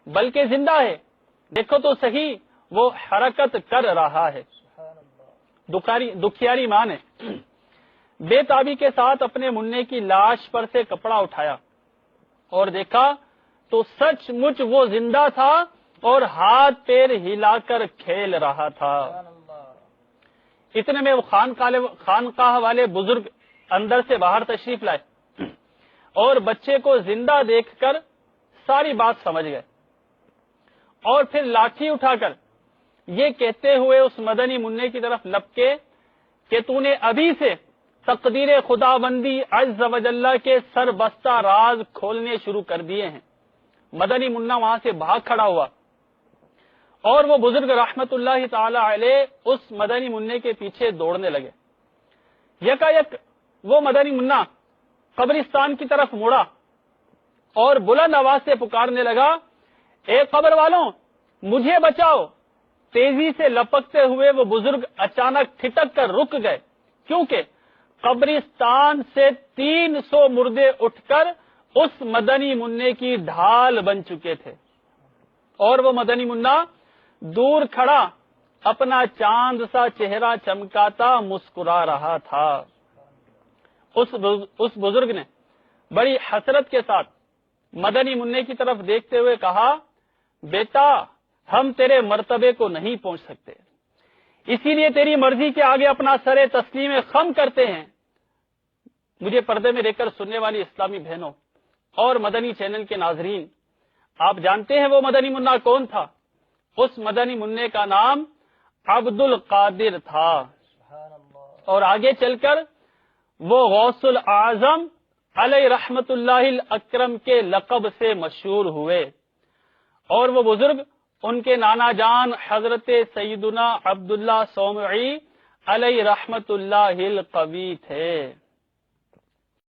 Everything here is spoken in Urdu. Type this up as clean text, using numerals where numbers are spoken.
بلکہ زندہ ہے، دیکھو تو صحیح وہ حرکت کر رہا ہے۔ دکھیاری ماں نے بے تابی کے ساتھ اپنے منع کی لاش پر سے کپڑا اٹھایا اور دیکھا تو سچ مچ وہ زندہ تھا اور ہاتھ پیر ہلا کر کھیل رہا تھا۔ اتنے میں وہ خانقاہ والے بزرگ اندر سے باہر تشریف لائے اور بچے کو زندہ دیکھ کر ساری بات سمجھ گئے، اور پھر لاٹھی اٹھا کر یہ کہتے ہوئے اس مدنی منع کی طرف لپکے کہ تو نے ابھی سے تقدیر خدا بندی عز و جل کے سر بستہ راز کھولنے شروع کر دیے ہیں۔ مدنی منع وہاں سے بھاگ کھڑا ہوا اور وہ بزرگ رحمت اللہ تعالی علیہ اس مدنی منع کے پیچھے دوڑنے لگے۔ یکایک وہ مدنی منع قبرستان کی طرف مڑا اور بلند آواز سے پکارنے لگا، اے قبر والوں مجھے بچاؤ۔ تیزی سے لپکتے ہوئے وہ بزرگ اچانک ٹھٹک کر رک گئے، کیونکہ قبرستان سے 300 مردے اٹھ کر اس مدنی منع کی ڈھال بن چکے تھے، اور وہ مدنی منع دور کھڑا اپنا چاند سا چہرہ چمکاتا مسکرا رہا تھا۔ اس بزرگ نے بڑی حسرت کے ساتھ مدنی منع کی طرف دیکھتے ہوئے کہا، بیٹا ہم تیرے مرتبے کو نہیں پہنچ سکتے، اسی لیے تیری مرضی کے آگے اپنا سر تسلیم خم کرتے ہیں۔ مجھے پردے میں رہ کر سننے والی اسلامی بہنوں اور مدنی چینل کے ناظرین، آپ جانتے ہیں وہ مدنی منع کون تھا؟ اس مدنی منع کا نام عبد القادر تھا، اور آگے چل کر وہ غوث الاعظم علیہ رحمت اللہ الاکرم کے لقب سے مشہور ہوئے، اور وہ بزرگ ان کے نانا جان حضرت سیدنا عبداللہ صومعی علیہ رحمت اللہ القوی تھے۔